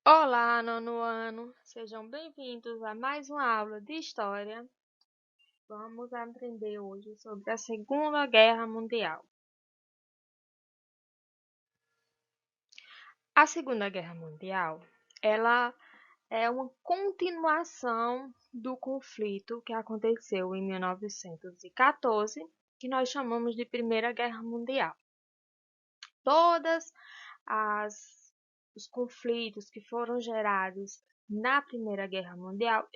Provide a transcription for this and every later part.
Olá, nono ano! Sejam bem-vindos a mais uma aula de História. Vamos aprender hoje sobre a Segunda Guerra Mundial. A Segunda Guerra Mundial, ela é uma continuação do conflito que aconteceu em 1914, que nós chamamos de Primeira Guerra Mundial. Todas os conflitos que foram gerados na Primeira Guerra Mundial,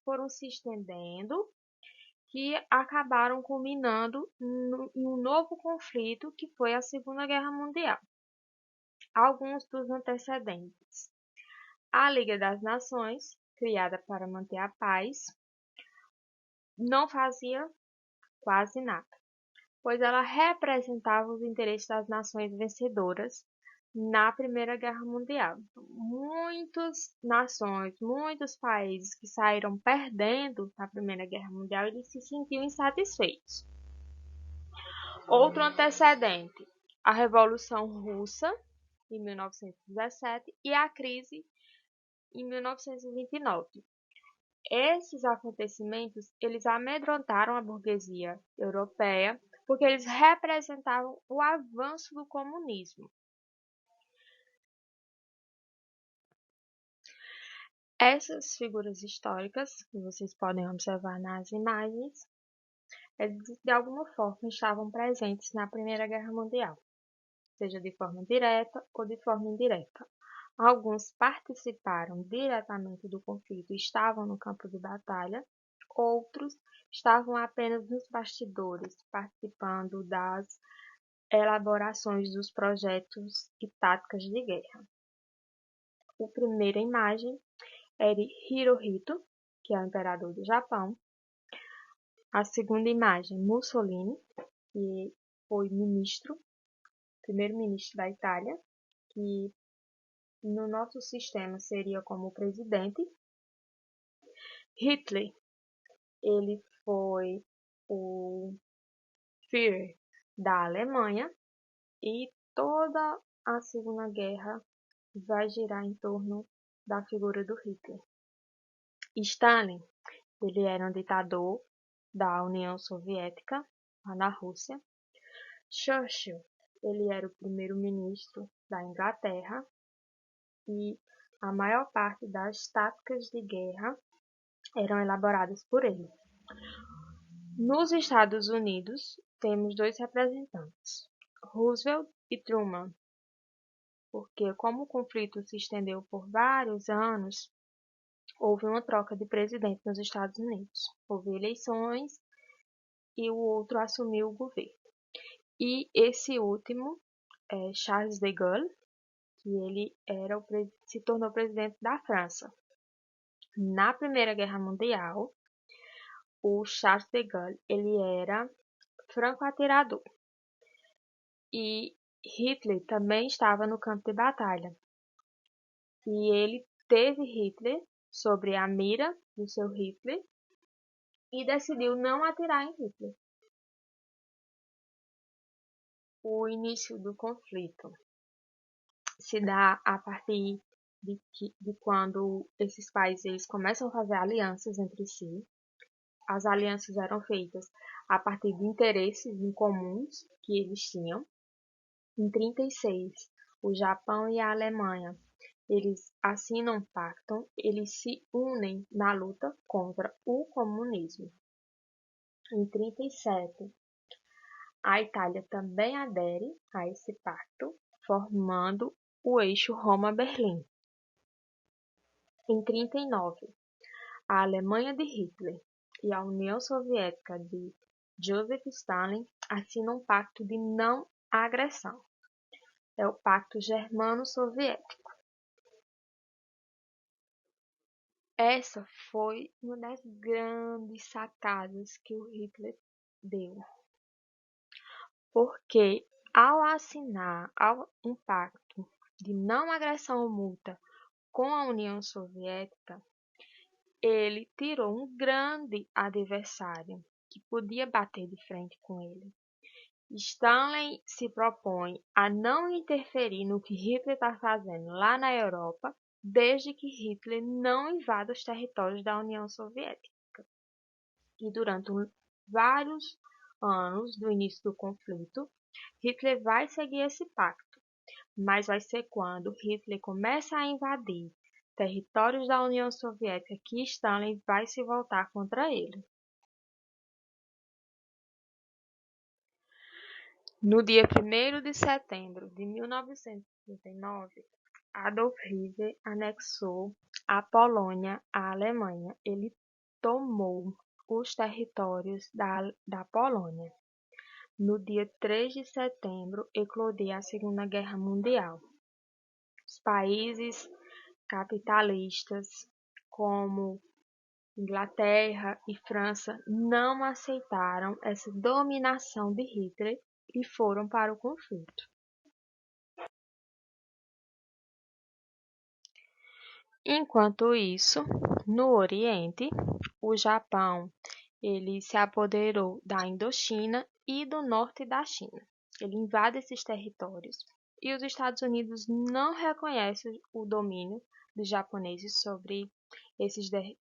foram se estendendo, que acabaram culminando em um novo conflito, que foi a Segunda Guerra Mundial. Alguns dos antecedentes: a Liga das Nações, criada para manter a paz, não fazia quase nada, pois ela representava os interesses das nações vencedoras na Primeira Guerra Mundial. Muitas nações, muitos países que saíram perdendo na Primeira Guerra Mundial, eles se sentiam insatisfeitos. Outro antecedente: a Revolução Russa, em 1917, e a crise em 1929. Esses acontecimentos, eles amedrontaram a burguesia europeia, porque eles representavam o avanço do comunismo. Essas figuras históricas, que vocês podem observar nas imagens, eles de alguma forma estavam presentes na Primeira Guerra Mundial, seja de forma direta ou de forma indireta. Alguns participaram diretamente do conflito e estavam no campo de batalha, outros estavam apenas nos bastidores, participando das elaborações dos projetos e táticas de guerra. A primeira imagem é de Hirohito, que é o imperador do Japão. A segunda imagem, Mussolini, que foi primeiro-ministro da Itália, que no nosso sistema seria como presidente. Hitler, ele foi o Führer da Alemanha, e toda a Segunda Guerra vai girar em torno da figura do Hitler. Stalin, ele era um ditador da União Soviética, lá na Rússia. Churchill, ele era o primeiro-ministro da Inglaterra, e a maior parte das táticas de guerra eram elaboradas por ele. Nos Estados Unidos, temos dois representantes, Roosevelt e Truman, porque como o conflito se estendeu por vários anos, houve uma troca de presidente nos Estados Unidos. Houve eleições e o outro assumiu o governo. E esse último, Charles de Gaulle, que ele se tornou presidente da França. Na Primeira Guerra Mundial, o Charles de Gaulle, ele era franco-atirador. E Hitler também estava no campo de batalha. E ele teve Hitler sobre a mira do seu rifle e decidiu não atirar em Hitler. O início do conflito se dá a partir de quando esses países começam a fazer alianças entre si. As alianças eram feitas a partir de interesses em comuns que eles tinham. Em 1936, o Japão e a Alemanha, eles assinam um pacto, eles se unem na luta contra o comunismo. Em 1937, a Itália também adere a esse pacto, formando o eixo Roma-Berlim. Em 1939, a Alemanha de Hitler e a União Soviética de Joseph Stalin assinam um pacto de não agressão. É o Pacto Germano-Soviético. Essa foi uma das grandes sacadas que o Hitler deu. Porque ao assinar um pacto de não agressão mútua com a União Soviética, ele tirou um grande adversário que podia bater de frente com ele. Stanley se propõe a não interferir no que Hitler está fazendo lá na Europa, desde que Hitler não invada os territórios da União Soviética. E durante vários anos do início do conflito, Hitler vai seguir esse pacto, mas vai ser quando Hitler começa a invadir territórios da União Soviética que Stalin vai se voltar contra ele. No dia 1º de setembro de 1939, Adolf Hitler anexou a Polônia à Alemanha. Ele tomou os territórios da Polônia. No dia 3 de setembro, eclodiu a Segunda Guerra Mundial. Os países capitalistas, como Inglaterra e França, não aceitaram essa dominação de Hitler e foram para o conflito. Enquanto isso, no Oriente, o Japão ele se apoderou da Indochina e do norte da China. Ele invade esses territórios e os Estados Unidos não reconhecem o domínio dos japoneses sobre esses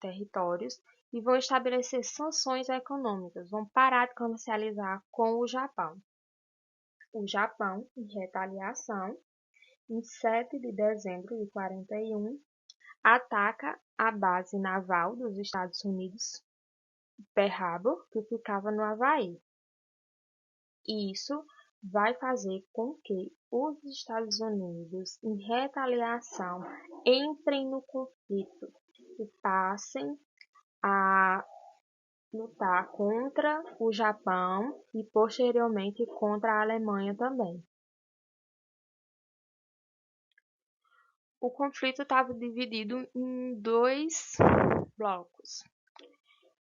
territórios e vão estabelecer sanções econômicas, vão parar de comercializar com o Japão. O Japão, em retaliação, em 7 de dezembro de 41, ataca a base naval dos Estados Unidos, Pearl Harbor, que ficava no Havaí. Isso vai fazer com que os Estados Unidos, em retaliação, entrem no conflito e passem a lutar contra o Japão e posteriormente contra a Alemanha também. O conflito estava dividido em dois blocos.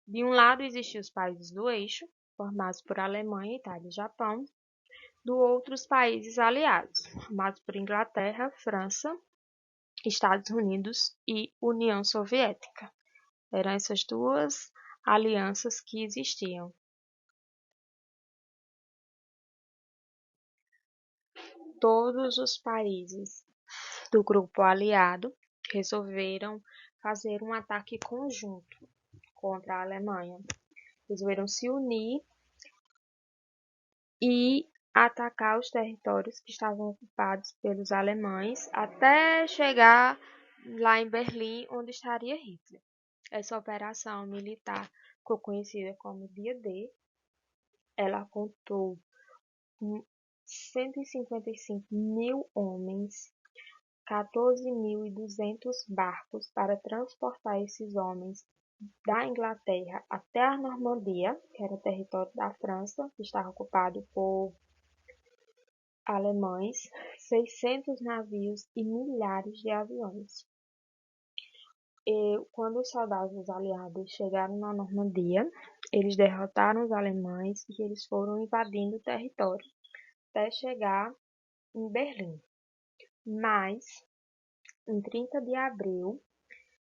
De um lado existiam os países do eixo, formados por Alemanha, Itália e Japão. Do outro, os países aliados, formados por Inglaterra, França, Estados Unidos e União Soviética. Eram essas duas alianças que existiam. Todos os países do grupo aliado resolveram fazer um ataque conjunto contra a Alemanha. Resolveram se unir e atacar os territórios que estavam ocupados pelos alemães até chegar lá em Berlim, onde estaria Hitler. Essa operação militar ficou conhecida como Dia D. Ela contou com 155 mil homens, 14.200 barcos para transportar esses homens da Inglaterra até a Normandia, que era o território da França, que estava ocupado por alemães, 600 navios e milhares de aviões. Quando os soldados aliados chegaram na Normandia, eles derrotaram os alemães e eles foram invadindo o território até chegar em Berlim. Mas, em 30 de abril,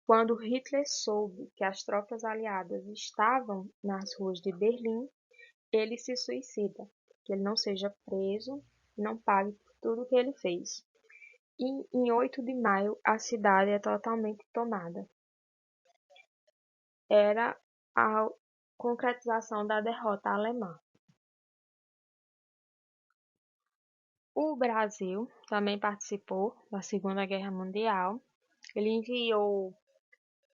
quando Hitler soube que as tropas aliadas estavam nas ruas de Berlim, ele se suicida, que ele não seja preso, não pague por tudo que ele fez. E em 8 de maio a cidade é totalmente tomada. Era a concretização da derrota alemã. O Brasil também participou da Segunda Guerra Mundial. Ele enviou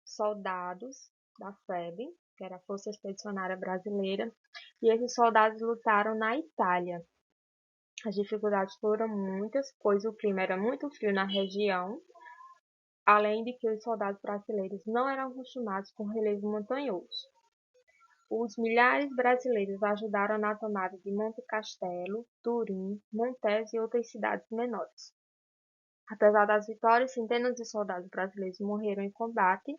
soldados da FEB, que era a Força Expedicionária Brasileira, e esses soldados lutaram na Itália. As dificuldades foram muitas, pois o clima era muito frio na região, além de que os soldados brasileiros não eram acostumados com relevo montanhoso. Os milhares brasileiros ajudaram na tomada de Monte Castelo, Turim, Montes e outras cidades menores. Apesar das vitórias, centenas de soldados brasileiros morreram em combate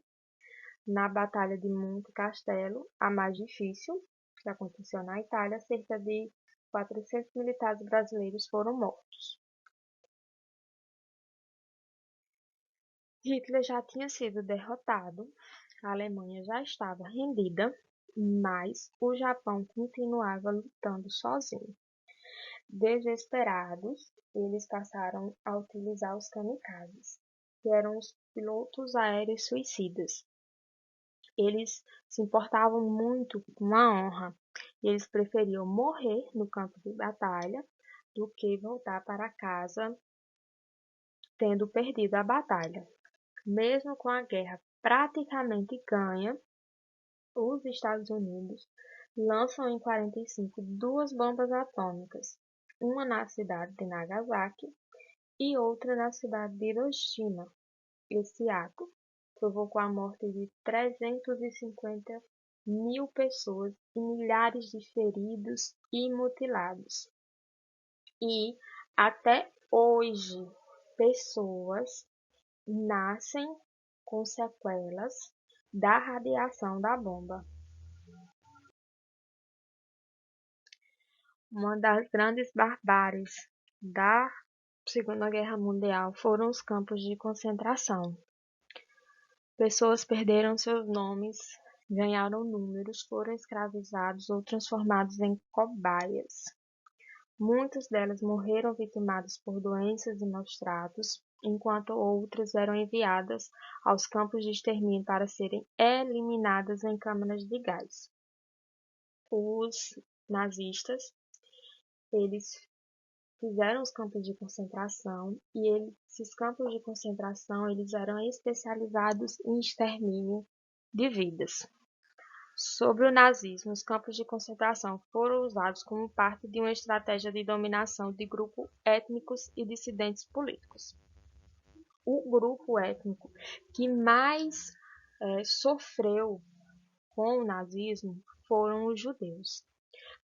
na Batalha de Monte Castelo, a mais difícil, que aconteceu na Itália. Cerca de 400 militares brasileiros foram mortos. Hitler já tinha sido derrotado, a Alemanha já estava rendida, mas o Japão continuava lutando sozinho. Desesperados, eles passaram a utilizar os kamikazes, que eram os pilotos aéreos suicidas. Eles se importavam muito com a honra, e eles preferiam morrer no campo de batalha do que voltar para casa tendo perdido a batalha. Mesmo com a guerra praticamente ganha, os Estados Unidos lançam em 45 duas bombas atômicas, uma na cidade de Nagasaki e outra na cidade de Hiroshima. Esse ato provocou a morte de 350 mil pessoas e milhares de feridos e mutilados. E até hoje, pessoas nascem com sequelas da radiação da bomba. Uma das grandes barbáries da Segunda Guerra Mundial foram os campos de concentração. Pessoas perderam seus nomes, ganharam números, foram escravizados ou transformados em cobaias. Muitas delas morreram vitimadas por doenças e maus-tratos, enquanto outras eram enviadas aos campos de extermínio para serem eliminadas em câmaras de gás. Os nazistas, eles fizeram os campos de concentração e esses campos de concentração eles eram especializados em extermínio de vidas. Sobre o nazismo, os campos de concentração foram usados como parte de uma estratégia de dominação de grupos étnicos e dissidentes políticos. O grupo étnico que mais sofreu com o nazismo foram os judeus.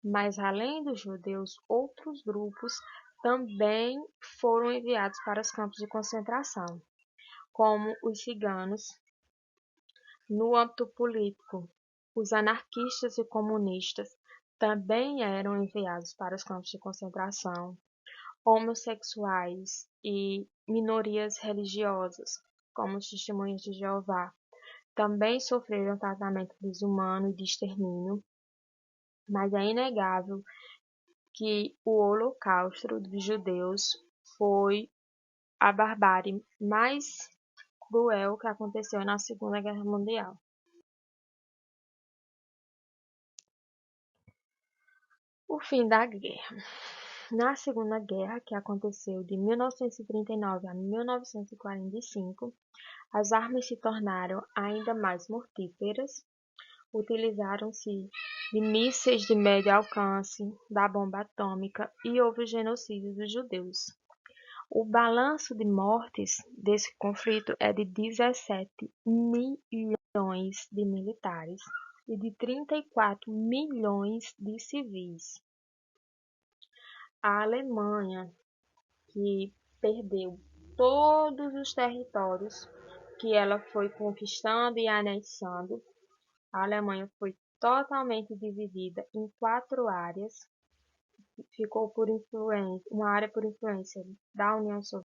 Mas, além dos judeus, outros grupos também foram enviados para os campos de concentração, como os ciganos. No âmbito político, os anarquistas e comunistas também eram enviados para os campos de concentração. Homossexuais e minorias religiosas, como os testemunhas de Jeová, também sofreram tratamento desumano e de extermínio, mas é inegável que o Holocausto dos judeus foi a barbárie mais cruel que aconteceu na Segunda Guerra Mundial. O fim da guerra. Na Segunda Guerra, que aconteceu de 1939 a 1945, as armas se tornaram ainda mais mortíferas. Utilizaram-se de mísseis de médio alcance, da bomba atômica e houve o genocídio dos judeus. O balanço de mortes desse conflito é de 17 milhões de militares e de 34 milhões de civis. A Alemanha, que perdeu todos os territórios que ela foi conquistando e anexando, a Alemanha foi totalmente dividida em 4 áreas. Ficou por influência, uma área por influência da União Soviética,